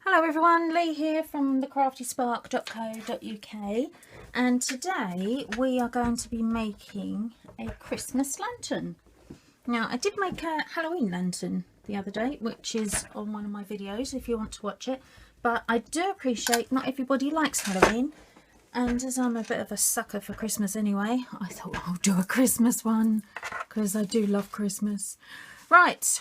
Hello everyone, Lee here from thecraftyspark.co.uk, and today we are going to be making a Christmas lantern. Now I did make a Halloween lantern the other day, which is on one of my videos if you want to watch it, but I do appreciate not everybody likes Halloween, and as I'm a bit of a sucker for Christmas anyway, I thought I'll do a Christmas one because I do love Christmas. Right,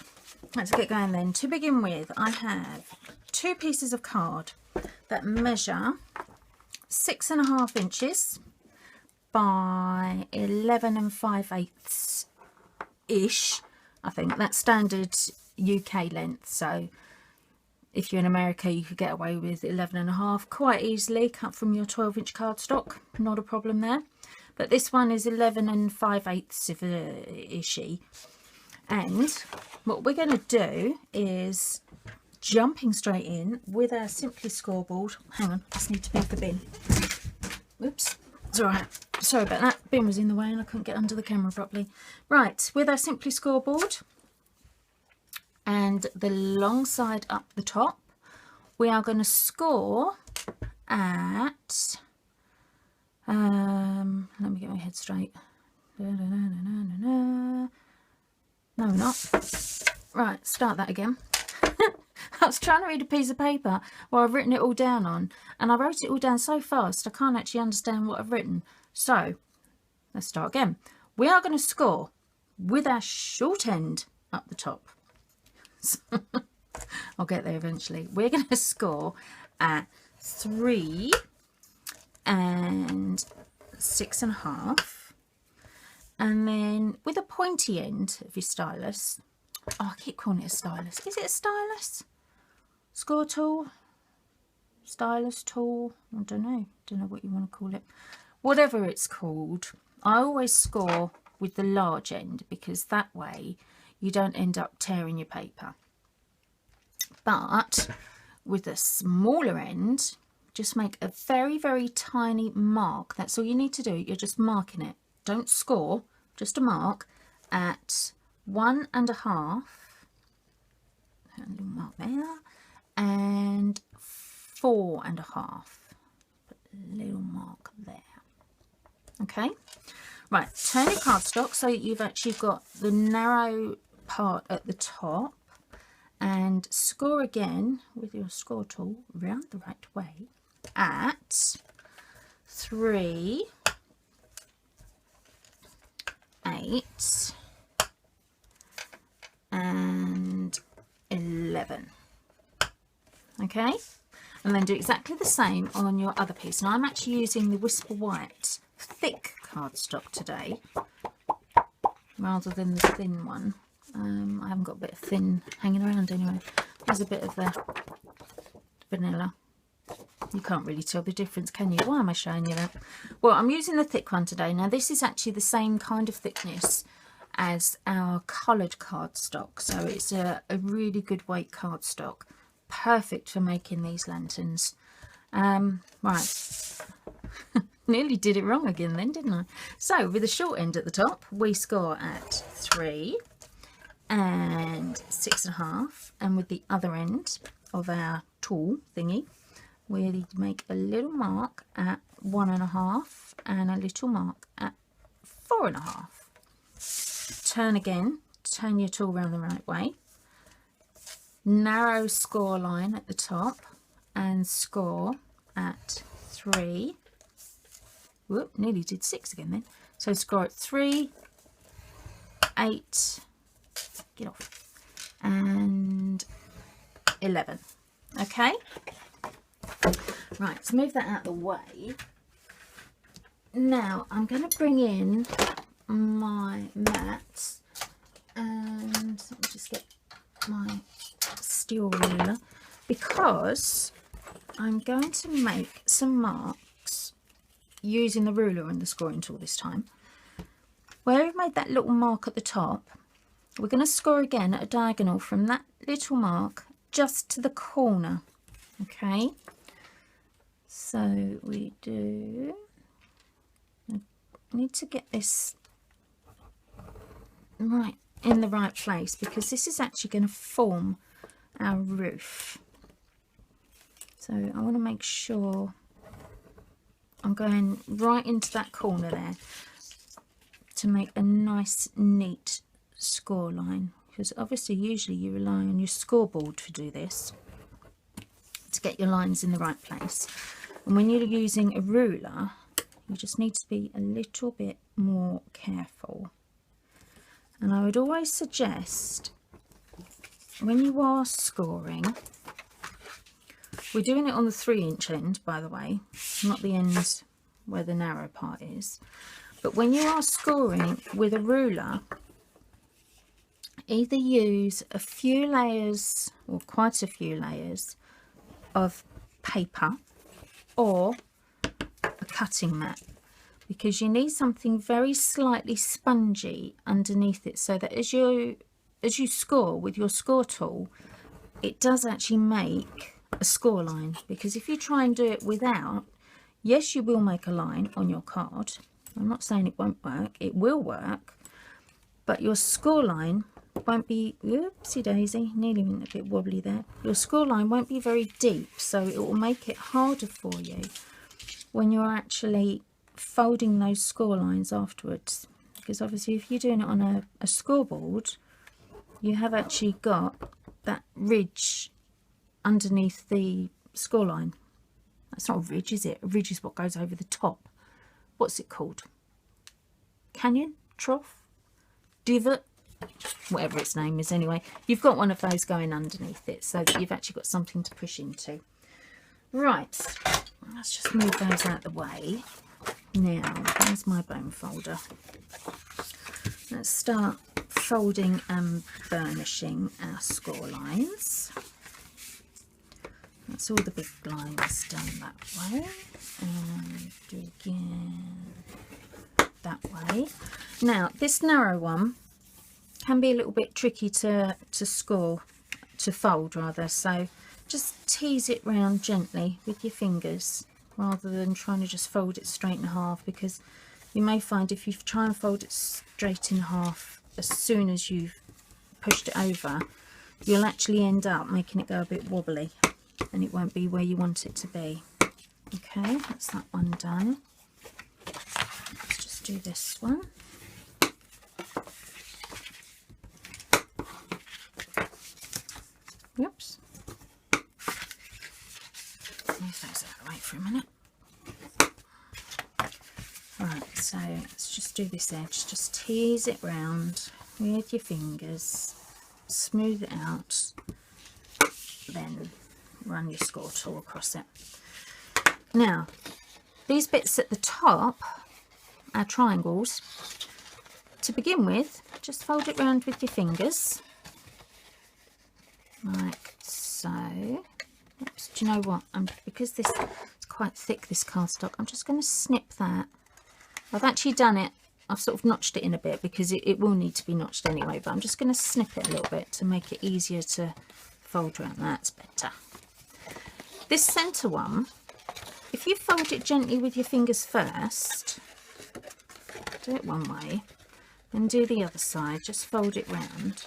let's get going then. To begin with, I have 2 pieces of card that measure 6.5 inches by 11 5/8 ish. I think that's standard UK length, so if you're in America you could get away with 11.5 quite easily, cut from your 12-inch cardstock, not a problem there. But this one is 11 5/8 of a ishy. And what we're going to do is jumping straight in with our Simply scoreboard. Hang on, I just need to move the bin. Oops, it's alright. Sorry about that. Bin was in the way and I couldn't get under the camera properly. Right, with our Simply scoreboard and the long side up the top, we are going to score at let me get my head straight. No, we're not. Right, start that again. I was trying to read a piece of paper while I've written it all down on, and I wrote it all down so fast I can't actually understand what I've written. So let's start again. We are going to score with our short end up the top. I'll get there eventually. We're going to score at 3 and 6.5. And then with a pointy end of your stylus, oh, I keep calling it a stylus. Is it a stylus? Score tool? Stylus tool? I don't know. Don't know what you want to call it. Whatever it's called, I always score with the large end because that way you don't end up tearing your paper. But with the smaller end, just make a very, very tiny mark. That's all you need to do. You're just marking it. Don't score, just a mark at 1.5, a little mark there, and 4.5, little mark there. Okay, right, turn your cardstock so you've actually got the narrow part at the top, and score again with your score tool round the right way at 3, 8 and 11. Okay, and then do exactly the same on your other piece. Now I'm actually using the Whisper White thick cardstock today rather than the thin one. I haven't got a bit of thin hanging around anyway. There's a bit of the vanilla. You can't really tell the difference, can you? Why am I showing you that? Well, I'm using the thick one today. Now this is actually the same kind of thickness as our coloured cardstock, so it's a really good weight cardstock, perfect for making these lanterns. Right. Nearly did it wrong again then, didn't I? So with the short end at the top, we score at 3 and 6.5, and with the other end of our tool thingy, we make a little mark at 1.5 and a little mark at 4.5. Turn again, turn your tool around the right way, narrow score line at the top and score at 3. Whoop, nearly did 6 again then. So score at 3, 8, get off, and 11. Okay. Right, let's move that out of the way. Now I'm going to bring in my mats, and let me just get my steel ruler because I'm going to make some marks using the ruler and the scoring tool this time. Where we've made that little mark at the top, we're going to score again at a diagonal from that little mark just to the corner. Okay, so we do, I need to get this right in the right place because this is actually going to form our roof. So I want to make sure I'm going right into that corner there to make a nice neat score line, because obviously usually you rely on your scoreboard to do this, to get your lines in the right place. And when you're using a ruler, you just need to be a little bit more careful. And I would always suggest, when you are scoring, we're doing it on the 3-inch end, by the way, not the end where the narrow part is. But when you are scoring with a ruler, either use a few layers, or quite a few layers, of paper or a cutting mat, because you need something very slightly spongy underneath it, so that as you score with your score tool, it does actually make a score line. Because if you try and do it without, yes, you will make a line on your card. I'm not saying it won't work, it will work, but your score line won't be, oopsie daisy, nearly went a bit wobbly there. Your score line won't be very deep, so it will make it harder for you when you're actually folding those score lines afterwards. Because obviously if you're doing it on a scoreboard, you have actually got that ridge underneath the score line. That's not a ridge, is it? A ridge is what goes over the top. What's it called? Canyon? Trough? Divot? Whatever its name is anyway. You've got one of those going underneath it, so that you've actually got something to push into. Right, let's just move those out of the way. Now, there's my bone folder. Let's start folding and burnishing our score lines. That's all the big lines done that way, and do again that way. Now, this narrow one can be a little bit tricky to fold rather, so just tease it round gently with your fingers rather than trying to just fold it straight in half, because you may find if you try and fold it straight in half as soon as you've pushed it over, you'll actually end up making it go a bit wobbly and it won't be where you want it to be. Okay, that's that one done. Let's just do this one. Whoops. Move those out of the way for a minute. Right, so let's just do this edge. Just tease it round with your fingers, smooth it out, then run your score tool across it. Now, these bits at the top are triangles. To begin with, just fold it round with your fingers, like so. Oops, do you know what? Because this is quite thick, this cardstock, I'm just going to snip that. I've actually done it, I've sort of notched it in a bit because it will need to be notched anyway, but I'm just going to snip it a little bit to make it easier to fold around. That's better. This centre one, if you fold it gently with your fingers first, do it one way, then do the other side, just fold it round.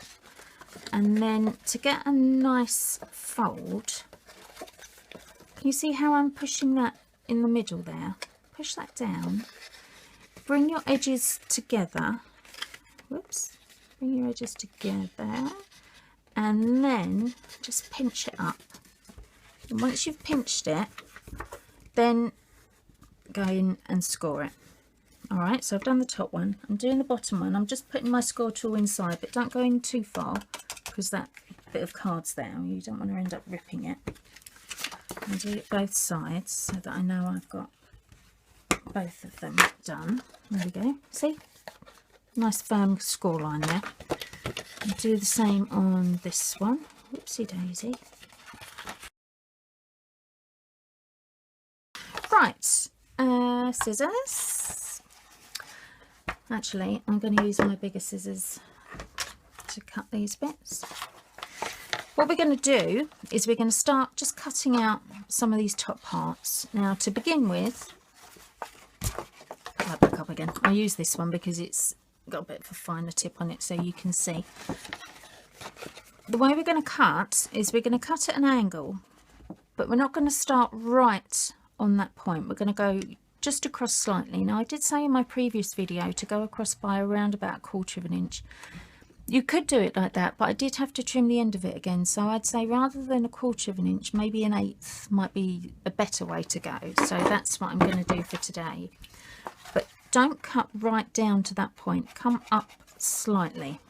And then to get a nice fold, can you see how I'm pushing that in the middle there? Push that down, bring your edges together, whoops, bring your edges together, and then just pinch it up. And once you've pinched it, then go in and score it. Alright, so I've done the top one, I'm doing the bottom one. I'm just putting my score tool inside, but don't go in too far because that bit of card's there, you don't want to end up ripping it. I'll do it both sides so that I know I've got both of them done. There we go, see? Nice firm score line there. I'll do the same on this one. Whoopsie daisy. Right, scissors. Actually, I'm going to use my bigger scissors to cut these bits. What we're going to do is we're going to start just cutting out some of these top parts. Now, to begin with, I'll back up again. I use this one because it's got a bit of a finer tip on it so you can see. The way we're going to cut is we're going to cut at an angle. but we're not going to start right on that point. We're going to go just across slightly. Now I did say in my previous video to go across by around about 1/4 of an inch. You could do it like that, but I did have to trim the end of it again, so I'd say rather than 1/4 of an inch, maybe 1/8 might be a better way to go. So that's what I'm going to do for today. But don't cut right down to that point, come up slightly.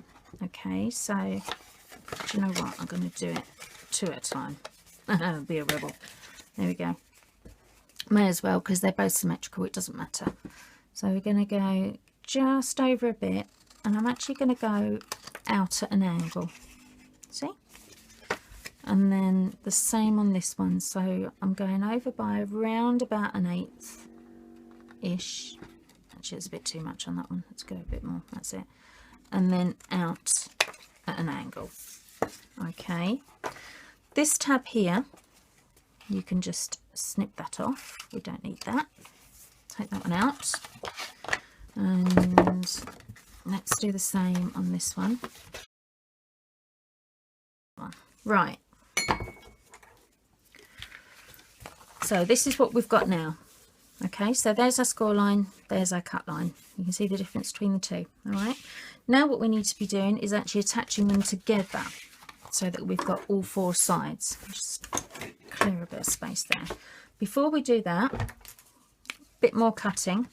Okay, so do you know what, I'm going to do it 2 at a time. Be a rebel. There we go. May as well, because they're both symmetrical, it doesn't matter. So we're going to go just over a bit, and I'm actually going to go out at an angle. See? And then the same on this one. So I'm going over by around about 1/8 ish. Actually, it's a bit too much on that one. Let's go a bit more. That's it. And then out at an angle. Okay. This tab here, you can just snip that off. We don't need that. Take that one out. And let's do the same on this one. Right. So this is what we've got now. Okay, so there's our score line, there's our cut line. You can see the difference between the two. All right. Now what we need to be doing is actually attaching them together so that we've got all 4 sides. Just clear a bit of space there. Before we do that, a bit more cutting.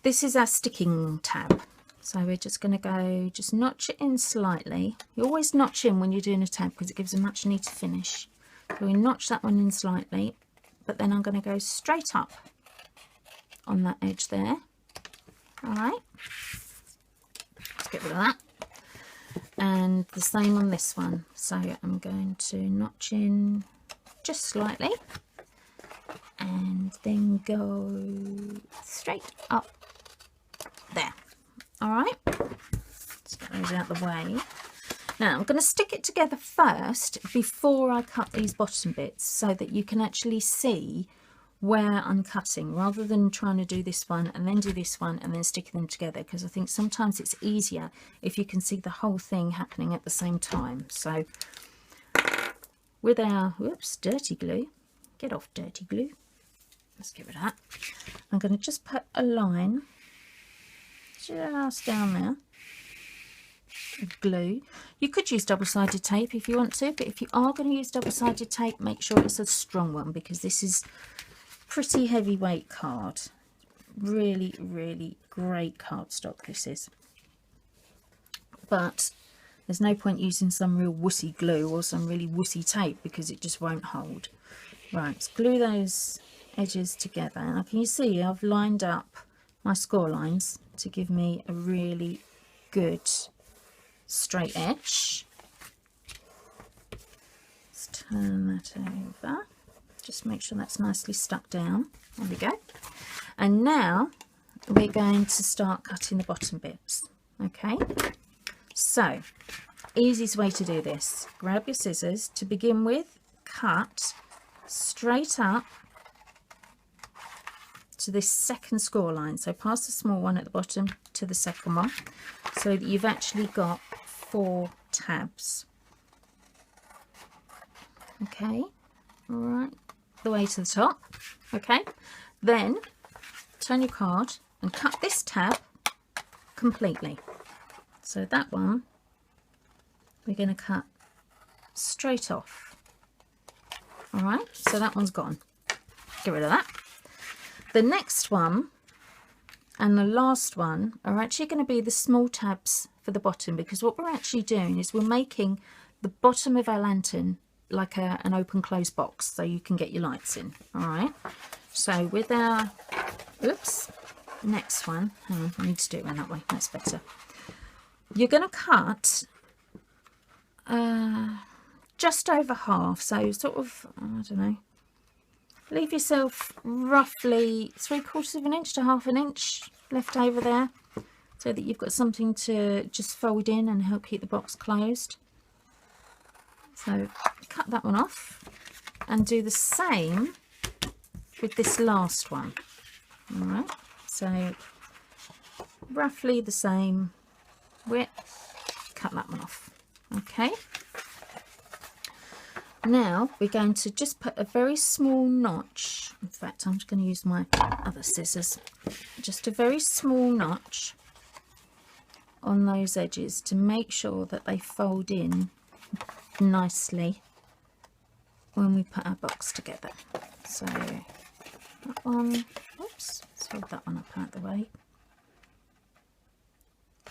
This is our sticking tab. So we're just going to go, just notch it in slightly. You always notch in when you're doing a tab because it gives a much neater finish. So we notch that one in slightly, but then I'm going to go straight up on that edge there. All right. Let's get rid of that. And the same on this one. So I'm going to notch in just slightly and then go straight up there. All right, let's get those out of the way. Now I'm going to stick it together first before I cut these bottom bits so that you can actually see where I'm cutting rather than trying to do this one and then do this one and then stick them together, because I think sometimes it's easier if you can see the whole thing happening at the same time. So with our, whoops, dirty glue, get off dirty glue, let's get rid of that. I'm going to just put a line just down there with glue. You could use double-sided tape if you want to, but if you are going to use double-sided tape, make sure it's a strong one, because this is pretty heavyweight card. Really, really great cardstock this is. But there's no point using some real wussy glue or some really wussy tape because it just won't hold. Right, let's glue those edges together. Now can you see I've lined up my score lines to give me a really good straight edge. Let's turn that over. Just make sure that's nicely stuck down. There we go. And now we're going to start cutting the bottom bits. Okay, so easiest way to do this, grab your scissors. To begin with, cut straight up to this second score line, so past the small one at the bottom to the second one, so that you've actually got 4 tabs. Okay, all right, the way to the top. Okay, then turn your card and cut this tab completely. So that one we're going to cut straight off. All right, so that one's gone. Get rid of that. The next one and the last one are actually going to be the small tabs for the bottom, because what we're actually doing is we're making the bottom of our lantern like an open close box so you can get your lights in. All right, so with our next one, hang on, I need to do it around that way, that's better. You're going to cut just over half, so sort of, I don't know, leave yourself roughly 3/4 of an inch to half an inch left over there, so that you've got something to just fold in and help keep the box closed. So cut that one off and do the same with this last one. All right, so roughly the same width, cut that one off. Okay, Now we're going to just put a very small notch. In fact, I'm just going to use my other scissors. Just a very small notch on those edges to make sure that they fold in nicely when we put our box together. So that one, oops, let's hold that one up out the way.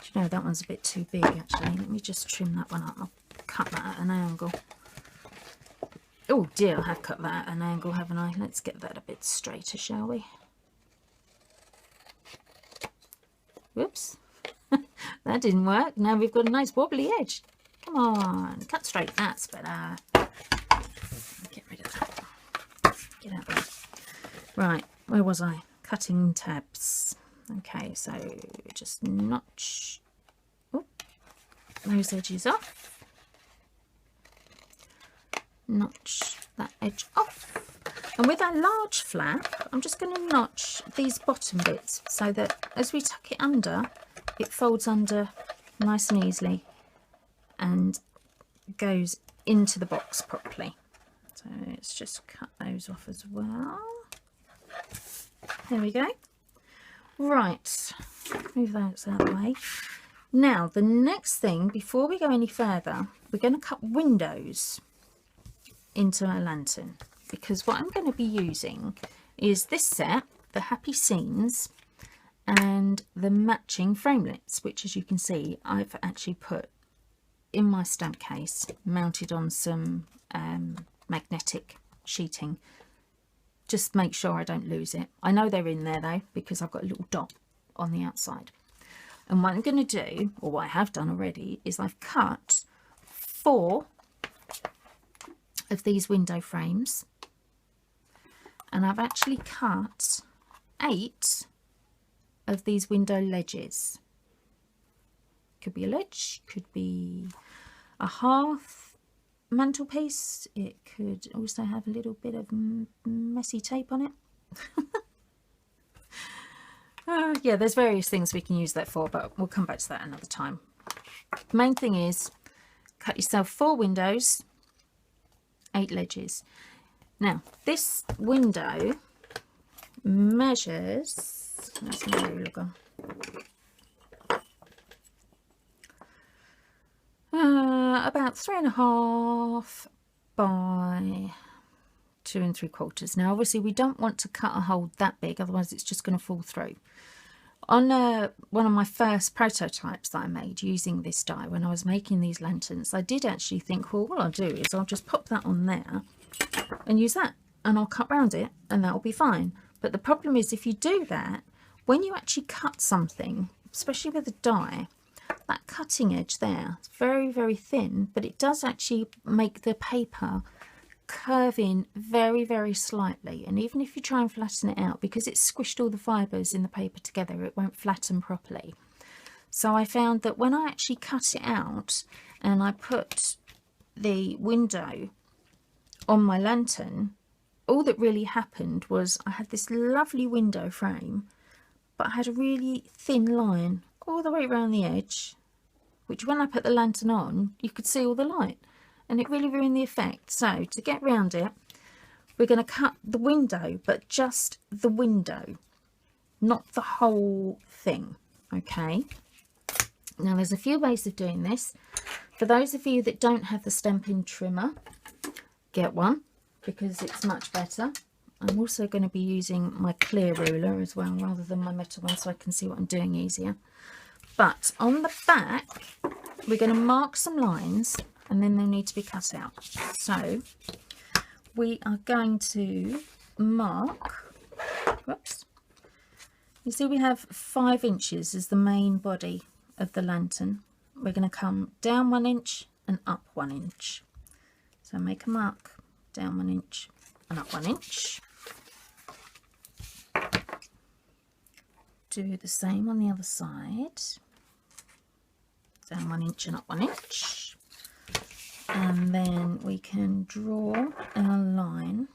Do you know, that one's a bit too big actually. Let me just trim that one up. I'll cut that at an angle. Oh dear, I have cut that at an angle, haven't I? Let's get that a bit straighter, shall we? Whoops. That didn't work. Now we've got a nice wobbly edge. Come on, cut straight. That's better. Get rid of that. Get out there. Right, where was I? Cutting tabs. Okay, so just notch those edges off. Notch that edge off, and with our large flap I'm just going to notch these bottom bits so that as we tuck it under, it folds under nice and easily and goes into the box properly. So let's just cut those off as well. There we go. Right, move those out of the way. Now the next thing, before we go any further, we're going to cut windows into our lantern, because what I'm going to be using is this set, the Happy Scenes, and the matching framelits, which as you can see I've actually put in my stamp case, mounted on some magnetic sheeting. Just make sure I don't lose it. I know they're in there though, because I've got a little dot on the outside. And what I'm going to do, or what I have done already, is I've cut 4 of these window frames, and I've actually cut 8 of these window ledges. Could be a ledge, could be a hearth mantelpiece, it could also have a little bit of messy tape on it. Yeah, there's various things we can use that for, but we'll come back to that another time. The main thing is cut yourself 4 windows, 8 ledges. Now this window measures, let's see where we look on, about 3.5 by 2 3/4. Now obviously we don't want to cut a hole that big, otherwise it's just going to fall through. On one of my first prototypes that I made using this die, when I was making these lanterns, I did actually think, well, what I'll do is I'll just pop that on there and use that, and I'll cut round it and that'll be fine. But the problem is, if you do that, when you actually cut something, especially with a die, that cutting edge there, it's very, very thin, but it does actually make the paper curve in very, very slightly. And even if you try and flatten it out, because it's squished all the fibres in the paper together, it won't flatten properly. So I found that when I actually cut it out and I put the window on my lantern, all that really happened was I had this lovely window frame, but I had a really thin line all the way around the edge, which when I put the lantern on, you could see all the light, and it really ruined the effect. So to get round it, we're going to cut the window, but just the window, not the whole thing. Okay, now there's a few ways of doing this. For those of you that don't have the Stampin trimmer, get one, because it's much better. I'm also going to be using my clear ruler as well, rather than my metal one, so I can see what I'm doing easier. But on the back, we're going to mark some lines, and then they'll need to be cut out. So we are going to mark, whoops, you see we have 5 inches as the main body of the lantern. We're going to come down 1 inch and up 1 inch. So make a mark, down 1 inch and up 1 inch. Do the same on the other side, down 1 inch and up 1 inch. And then we can draw our line.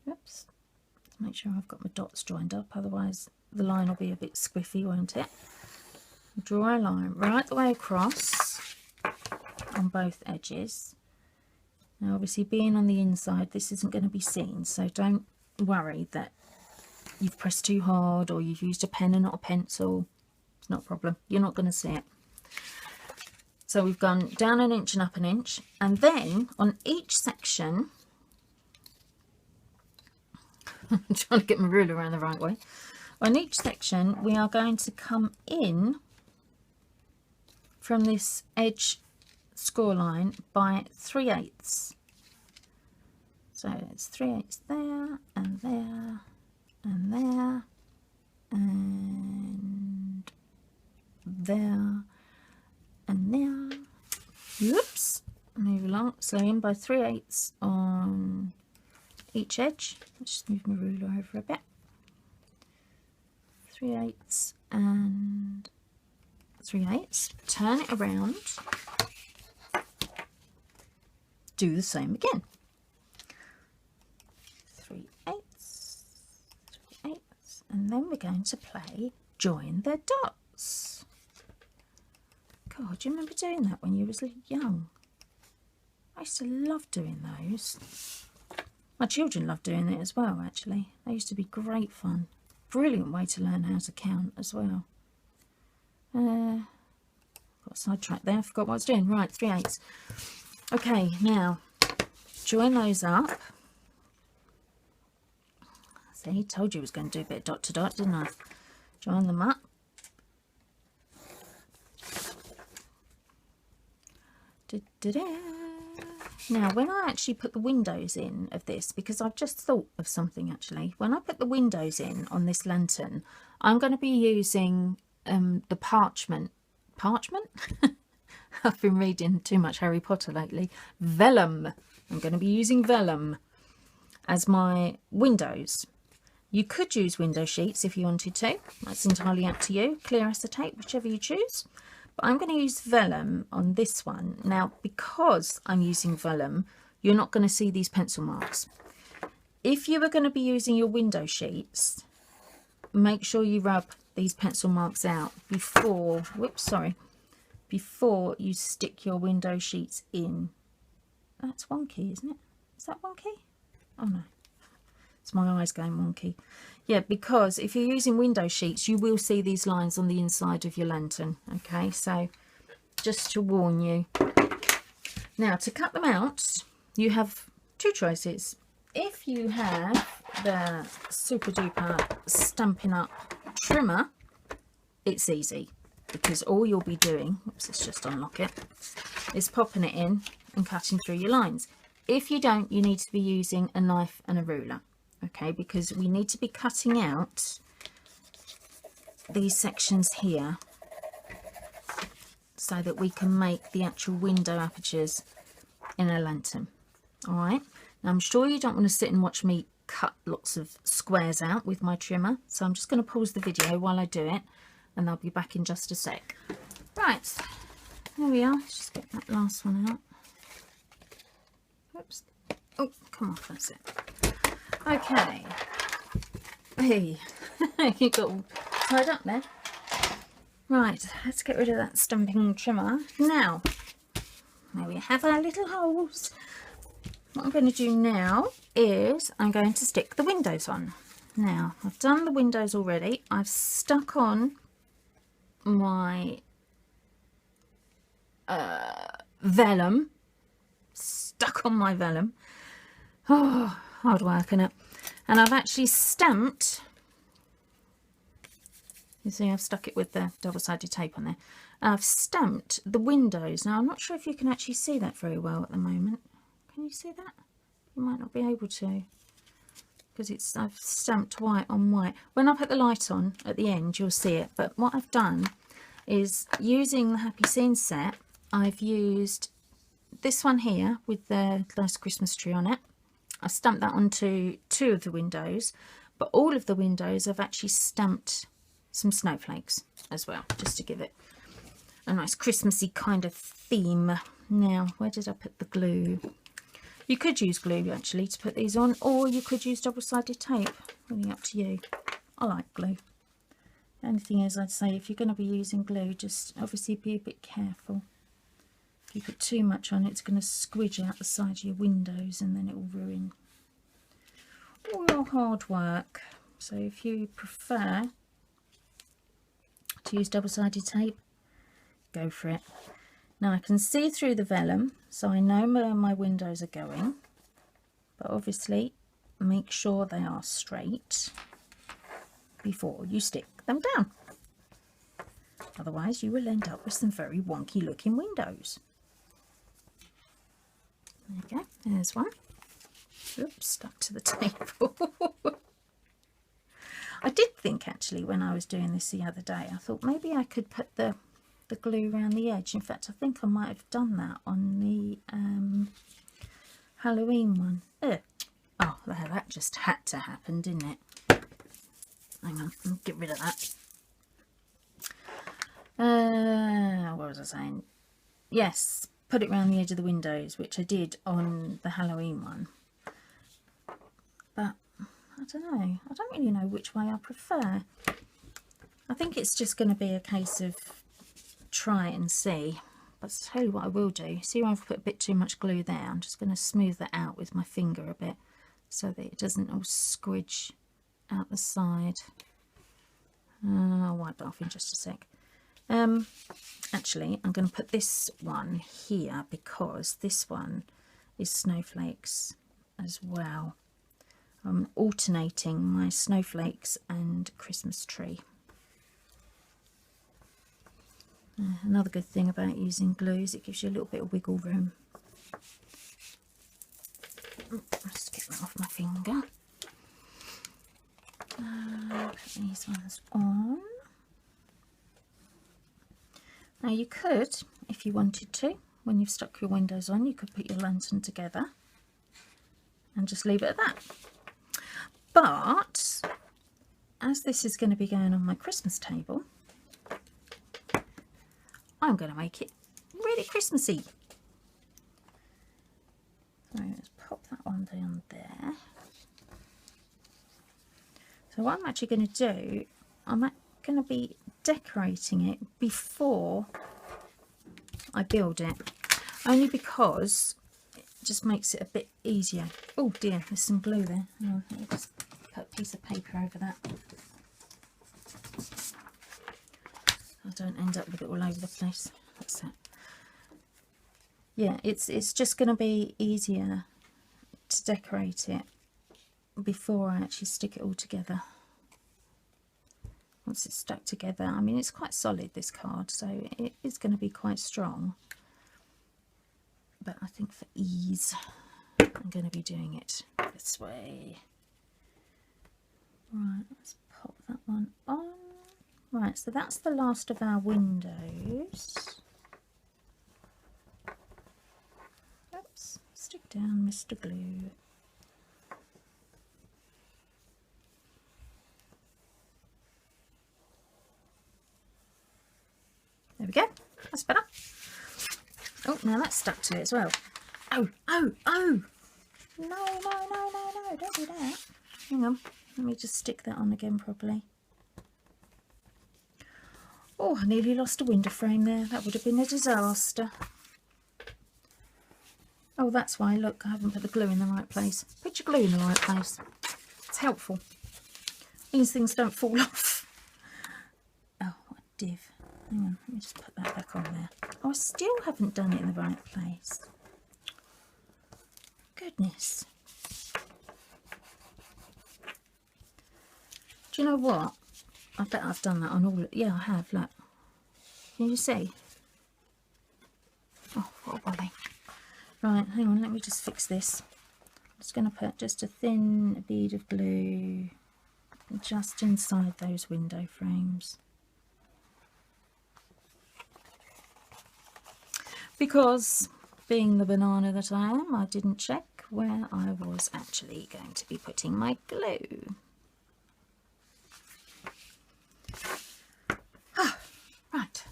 Oops, make sure I've got my dots joined up, otherwise the line will be a bit squiffy, won't it? Draw a line right the way across on both edges, Now obviously being on the inside, this isn't going to be seen, so don't worry that you've pressed too hard or you've used a pen and not a pencil. It's not a problem, you're not going to see it. So we've gone down an inch and up an inch, and then on each section, I'm trying to get my ruler around the right way. On each section we are going to come in from this edge score line by 3/8. So it's 3/8 there and there and there and there and there. Whoops, move along, so in by 3/8 on each edge. I'll just move my ruler over a bit. 3/8 and 3/8. Turn it around. Do the same again. 3/8, 3/8, and then we're going to play join the dots. God, do you remember doing that when you was young? I used to love doing those. My children love doing it as well, actually. They used to be great fun. Brilliant way to learn how to count as well. Got sidetracked there, I forgot what I was doing. Right, 3/8. Okay, now join those up. See, told you I was going to do a bit of dot to dot, didn't I? Join them up. Now, when I actually put the windows in of this, because I've just thought of something actually, when I put the windows in on this lantern, I'm going to be using the parchment. I've been reading too much Harry Potter lately. Vellum. I'm going to be using vellum as my windows. You could use window sheets if you wanted to. That's entirely up to you. Clear acetate, whichever you choose. But I'm going to use vellum on this one. Now, because I'm using vellum, you're not going to see these pencil marks. If you were going to be using your window sheets, make sure you rub these pencil marks out before, before you stick your window sheets in. That's wonky, isn't it? Is that wonky? Oh no, it's my eyes going wonky. Yeah, because if you're using window sheets, you will see these lines on the inside of your lantern. Okay, so just to warn you. Now, to cut them out, you have two choices. If you have the super duper Stampin' Up trimmer, it's easy, because all you'll be doing, oops, let's just unlock it, is popping it in and cutting through your lines. If you don't, you need to be using a knife and a ruler. Okay, because we need to be cutting out these sections here so that we can make the actual window apertures in a lantern. All right, now I'm sure you don't want to sit and watch me cut lots of squares out with my trimmer, so I'm just going to pause the video while I do it, and I'll be back in just a sec. Right, there we are. Let's just get that last one out. Oops. Oh, come off, that's it. Okay. Hey, you got all tied up there. Right, let's get rid of that Stampin' trimmer. Now we have our little holes. What I'm going to do now is I'm going to stick the windows on. Now, I've done the windows already. I've stuck on my vellum. Oh, hard work, isn't it? And I've actually stamped, you see I've stuck it with the double-sided tape on there. I've stamped the windows. Now I'm not sure if you can actually see that very well at the moment. Can you see that? You might not be able to, because I've stamped white on white. When I put the light on at the end, you'll see it. But what I've done is, using the Happy Scenes set, I've used this one here with the nice Christmas tree on it. I stamped that onto two of the windows, but all of the windows I've actually stamped some snowflakes as well, just to give it a nice Christmassy kind of theme. Now, where did I put the glue? You could use glue actually to put these on, or you could use double-sided tape, really up to you. I like glue. The only thing is, I'd say if you're going to be using glue, just obviously be a bit careful. If you put too much on, it's going to squidge out the side of your windows and then it will ruin all your hard work. So if you prefer to use double-sided tape, go for it. Now I can see through the vellum, so I know where my windows are going, but obviously make sure they are straight before you stick them down. Otherwise you will end up with some very wonky looking windows. There you go, there's one. Oops, stuck to the table. I did think actually when I was doing this the other day, I thought maybe I could put the glue around the edge. In fact, I think I might have done that on the Halloween one. Oh, that just had to happen, didn't it? Hang on, I'll get rid of that. What was I saying? Yes, put it around the edge of the windows, which I did on the Halloween one. But I don't know. I don't really know which way I prefer. I think it's just going to be a case of try and see. But to tell you what I will do, see where I've put a bit too much glue there, I'm just going to smooth that out with my finger a bit so that it doesn't all squidge out the side. I'll wipe that off in just a sec. Actually, I'm going to put this one here because this one is snowflakes as well. I'm alternating my snowflakes and Christmas tree. Another good thing about using glue is it gives you a little bit of wiggle room. Let's get that off my finger. Put these ones on. Now you could, if you wanted to, when you've stuck your windows on, you could put your lantern together and just leave it at that. But as this is going to be going on my Christmas table, I'm going to make it really Christmassy. So let's pop that one down there. So what I'm actually going to do, I'm going to be decorating it before I build it, only because it just makes it a bit easier. Oh dear, there's some glue there. Hang on, let me just put a piece of paper over that. I don't end up with it all over the place. That's it. Yeah, it's just going to be easier to decorate it before I actually stick it all together. Once it's stuck together, I mean, it's quite solid, this card, so it is going to be quite strong. But I think for ease, I'm going to be doing it this way. Right, let's pop that one on. Right, so that's the last of our windows. Oops, stick down, Mr. Glue. There we go, that's better. Oh, now that's stuck to it as well. Oh, oh, oh! No, no, no, no, no, don't do that. Hang on, let me just stick that on again properly. Oh, I nearly lost a window frame there. That would have been a disaster. Oh, that's why, look, I haven't put the glue in the right place. Put your glue in the right place. It's helpful. Means things don't fall off. Oh, what a div. Hang on, let me just put that back on there. Oh, I still haven't done it in the right place. Goodness. Do you know what? I bet I've done that on all. Yeah, I have. Look. Can you see? Oh, what a bother. Right, hang on. Let me just fix this. I'm just going to put just a thin bead of glue just inside those window frames. Because, being the banana that I am, I didn't check where I was actually going to be putting my glue. Ah, right.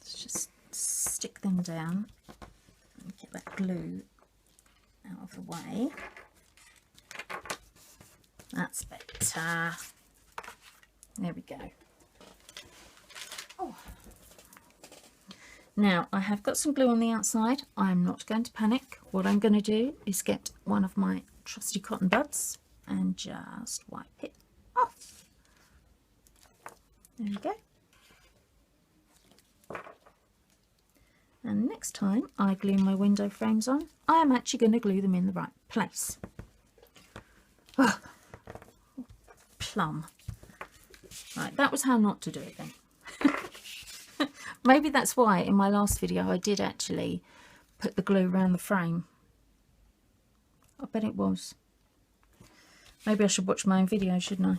Let's just stick them down and get that glue out of the way. That's better. There we go. Oh. Now I have got some glue on the outside. I'm not going to panic. What I'm going to do is get one of my trusty cotton buds and just wipe it off. There we go. And next time I glue my window frames on, I am actually going to glue them in the right place. Oh, plum. Right, that was how not to do it then. Maybe that's why in my last video I did actually put the glue around the frame. I bet it was. Maybe I should watch my own video, shouldn't I?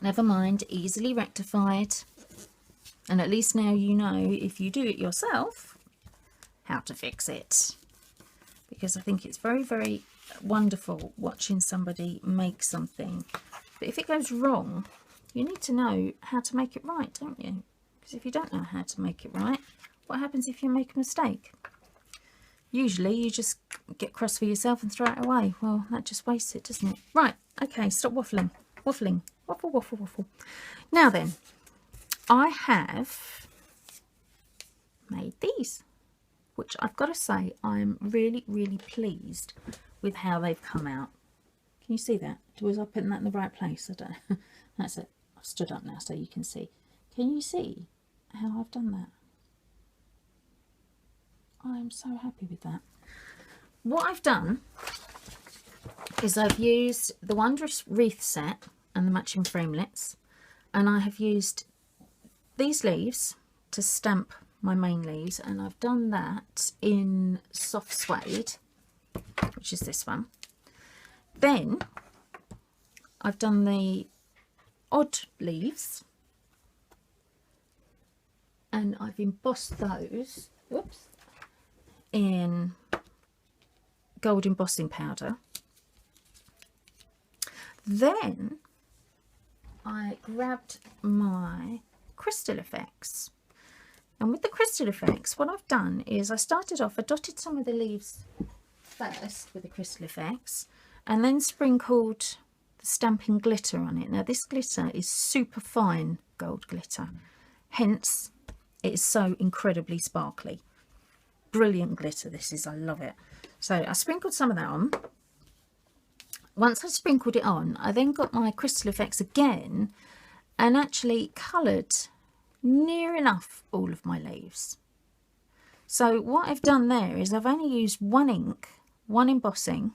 Never mind, easily rectified. And at least now you know, if you do it yourself, how to fix it. Because I think it's very, very wonderful watching somebody make something. But if it goes wrong, you need to know how to make it right, don't you? Because if you don't know how to make it right, what happens if you make a mistake? Usually you just get cross with yourself and throw it away. Well, that just wastes it, doesn't it? Right, okay, stop waffling. Waffling. Waffle, waffle, waffle. Now then, I have made these, which I've got to say I'm really, really pleased with how they've come out. Can you see that? Was I putting that in the right place? I don't know. That's it. I've stood up now so you can see. Can you see how I've done that? I'm so happy with that. What I've done is I've used the Wondrous Wreath set and the matching framelits, and I have used these leaves to stamp my main leaves, and I've done that in soft suede, which is this one. Then I've done the odd leaves and I've embossed those, whoops, in gold embossing powder. Then I grabbed my crystal effects, and with the crystal effects what I've done is I started off, I dotted some of the leaves first with the crystal effects and then sprinkled the Stampin glitter on it. Now this glitter is super fine gold glitter, hence it is so incredibly sparkly. Brilliant glitter this is, I love it. So I sprinkled some of that on. Once I sprinkled it on, I then got my crystal effects again and actually coloured near enough all of my leaves. So what I've done there is I've only used one ink, one embossing,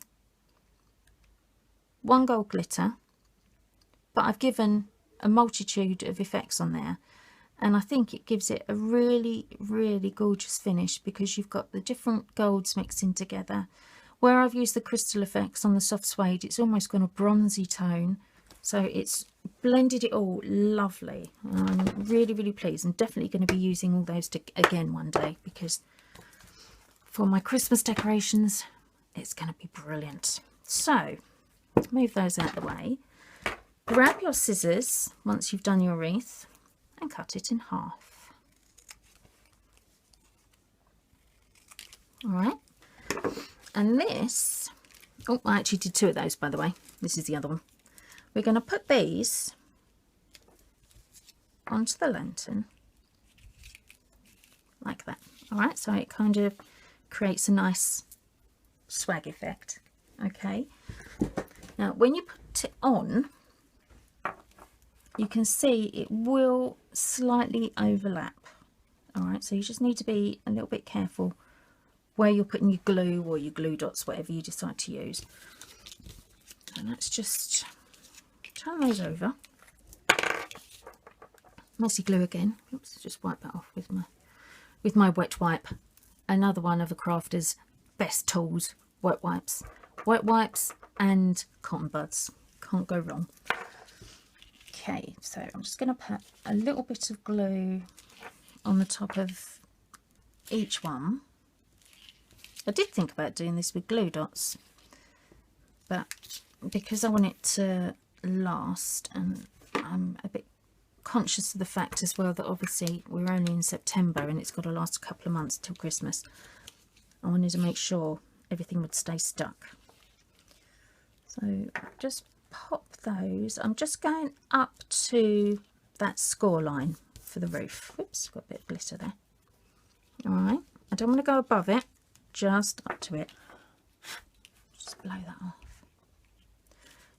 one gold glitter, but I've given a multitude of effects on there, and I think it gives it a really, really gorgeous finish because you've got the different golds mixing together. Where I've used the crystal effects on the soft suede, it's almost got a bronzy tone, so it's blended it all lovely. I'm really, really pleased. I'm definitely going to be using all those again one day, because for my Christmas decorations it's going to be brilliant. So move those out of the way, grab your scissors once you've done your wreath and cut it in half. All right, and this, oh, I actually did two of those, by the way. This is the other one. We're going to put these onto the lantern like that. All right, so it kind of creates a nice swag effect. Okay, now when you put it on, you can see it will slightly overlap. All right, so you just need to be a little bit careful where you're putting your glue or your glue dots, whatever you decide to use. And let's just turn those over. Messy glue again. Oops, just wipe that off with my wet wipe. Another one of a crafter's best tools, wet wipes. Wet wipes and cotton buds. Can't go wrong. Okay, so I'm just going to put a little bit of glue on the top of each one. I did think about doing this with glue dots, but because I want it to last, and I'm a bit conscious of the fact as well that obviously we're only in September and it's got to last a couple of months till Christmas, I wanted to make sure everything would stay stuck. So just pop those. I'm just going up to that score line for the roof. Whoops, got a bit of glitter there. All right, I don't want to go above it, just up to it. Just blow that off.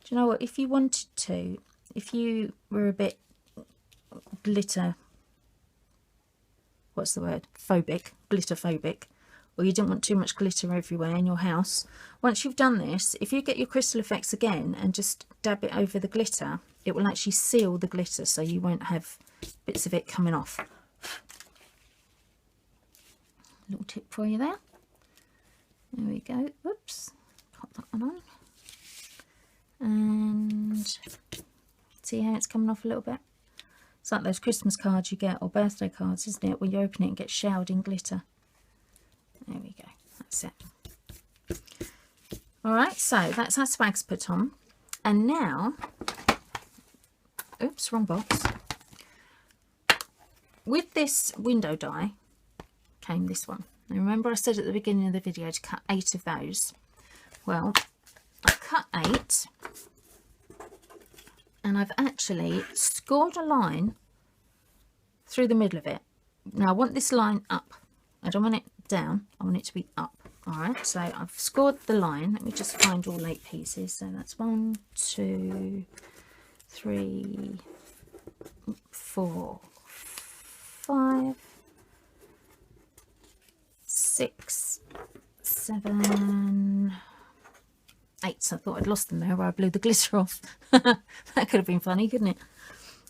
Do you know what, if you wanted to, if you were a bit glitter, what's the word, phobic, glitter phobic, or you didn't want too much glitter everywhere in your house, once you've done this, if you get your Crystal Effects again and just dab it over the glitter, it will actually seal the glitter so you won't have bits of it coming off. Little tip for you there. There we go. Whoops, pop that one on. And see how it's coming off a little bit? It's like those Christmas cards you get, or birthday cards, isn't it? When you open it and get showered in glitter. There we go, that's it. Alright, so that's our swags put on. And now, oops, wrong box. With this window die came this one. Now remember I said at the beginning of the video to cut 8 of those. Well, I cut 8 and I've actually scored a line through the middle of it. Now I want this line up. I don't want it down, I want it to be up. Alright, so I've scored the line. Let me just find all 8 pieces. So that's 1, 2, 3, 4, 5, 6, 7, 8. So I thought I'd lost them there where I blew the glitter off. That could have been funny, couldn't it?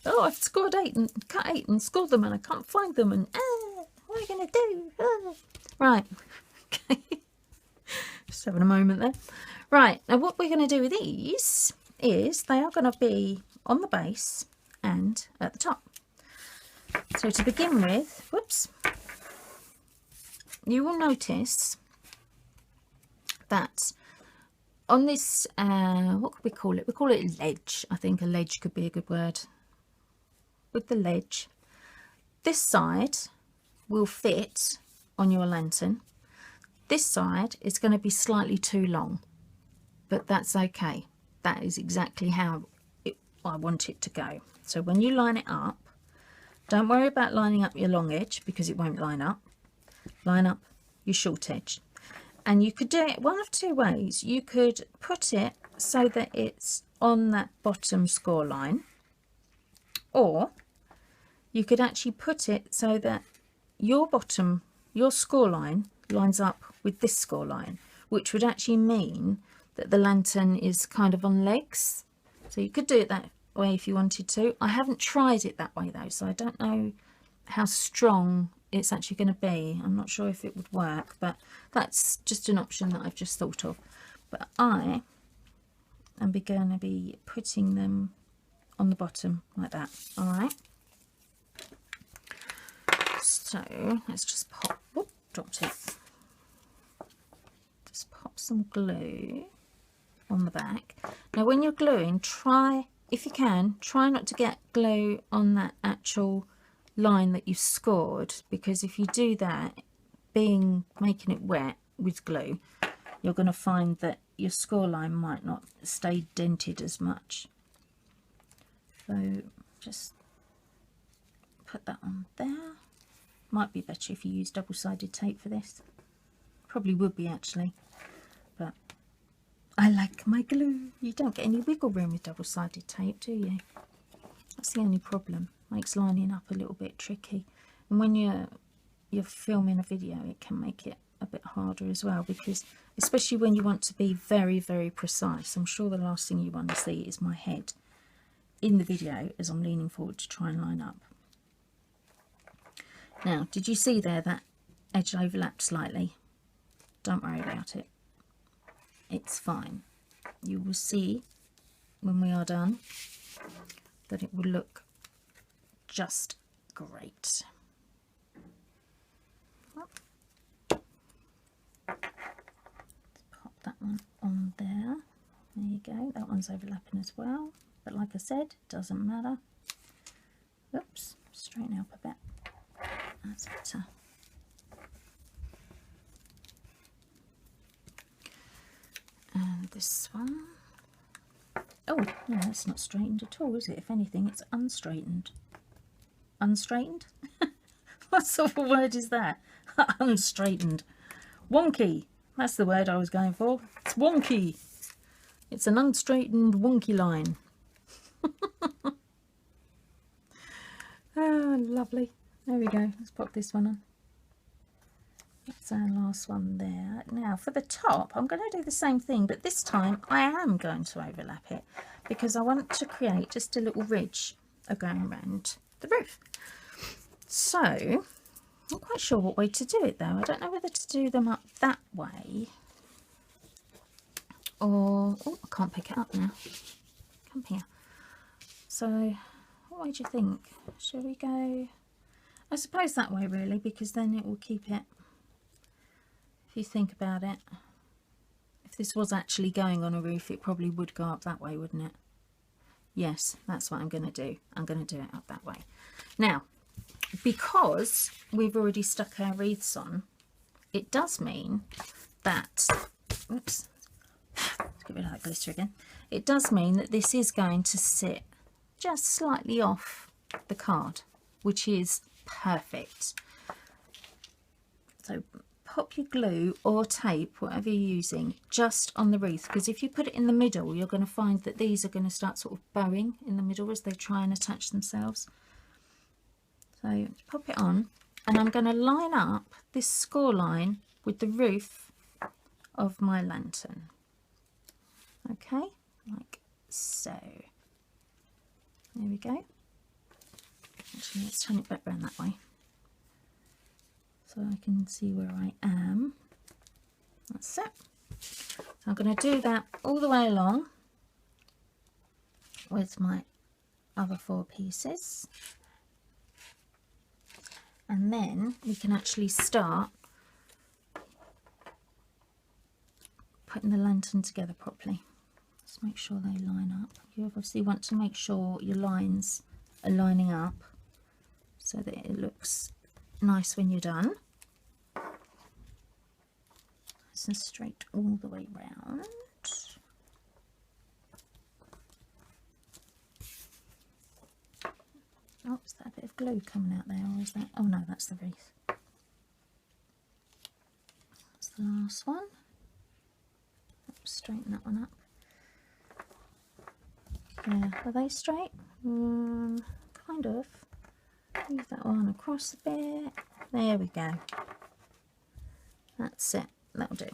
Oh, I've scored 8 and cut 8 and scored them and I can't find them and what are you going to do? Right, okay. Just having a moment there. Right, now what we're going to do with these is they are going to be on the base and at the top. So to begin with, whoops, you will notice that on this, what could we call it? We call it ledge. I think a ledge could be a good word. With the ledge, this side will fit on your lantern. This side is going to be slightly too long, but that's okay. That is exactly how I want it to go. So when you line it up, don't worry about lining up your long edge because it won't line up. Line up your short edge. And you could do it one of 2 ways. You could put it so that it's on that bottom score line, or you could actually put it so that your bottom, your score line lines up with this score line, which would actually mean that the lantern is kind of on legs. So you could do it that way if you wanted to. I haven't tried it that way though, so I don't know how strong it's actually going to be. I'm not sure if it would work, but that's just an option that I've just thought of. But I am going to be putting them on the bottom like that. All right, so let's just pop, whoop, dropped it, just pop some glue on the back. Now when you're gluing, try, if you can, try not to get glue on that actual line that you've scored, because if you do that, making it wet with glue, you're going to find that your score line might not stay dented as much. So just put that on there. Might be better if you use double-sided tape for this. Probably would be actually, but I like my glue. You don't get any wiggle room with double-sided tape, do you? That's the only problem. Makes lining up a little bit tricky, and when you're filming a video, it can make it a bit harder as well, because especially when you want to be very, very precise. I'm sure the last thing you want to see is my head in the video as I'm leaning forward to try and line up. Now, did you see there that edge overlapped slightly? Don't worry about it. It's fine. You will see when we are done that it will look just great. Let's pop that one on there. There you go. That one's overlapping as well. But like I said, doesn't matter. Oops, straighten up a bit. That's better. And this one. Oh, no, that's not straightened at all, is it? If anything, it's unstraightened. unstraightened. What sort of word is that? Unstraightened. Wonky. That's the word I was going for. It's wonky. It's an unstraightened wonky line. Oh, lovely. There we go. Let's pop this one on. That's our last one there. Now for the top, I'm going to do the same thing, but this time I am going to overlap it because I want to create just a little ridge going around the roof. So, not quite sure what way to do it though. I don't know whether to do them up that way or... Oh, I can't pick it up now. Come here. So, what way do you think? Shall we go... I suppose that way really, because then it will keep it... If you think about it, if this was actually going on a roof, it probably would go up that way, wouldn't it? Yes, that's what I'm going to do. I'm going to do it up that way. Now, because we've already stuck our wreaths on, it does mean that, oops, let's get rid of that glitter again. It does mean that this is going to sit just slightly off the card, which is perfect. So pop your glue or tape, whatever you're using, just on the wreath, because if you put it in the middle, you're going to find that these are going to start sort of bowing in the middle as they try and attach themselves. So pop it on, and I'm going to line up this score line with the roof of my lantern. Okay, like so. There we go. Actually, let's turn it back around that way, so I can see where I am. That's it. So I'm going to do that all the way along with my other 4 pieces, and then we can actually start putting the lantern together properly. Just make sure they line up. You obviously want to make sure your lines are lining up so that it looks nice when you're done. Nice and straight all the way round. Oh, is that a bit of glue coming out there, or is that... Oh no, that's the wreath. That's the last one. Straighten that one up. Yeah, are they straight? Kind of. Move that one across a bit. There we go. That's it. That'll do.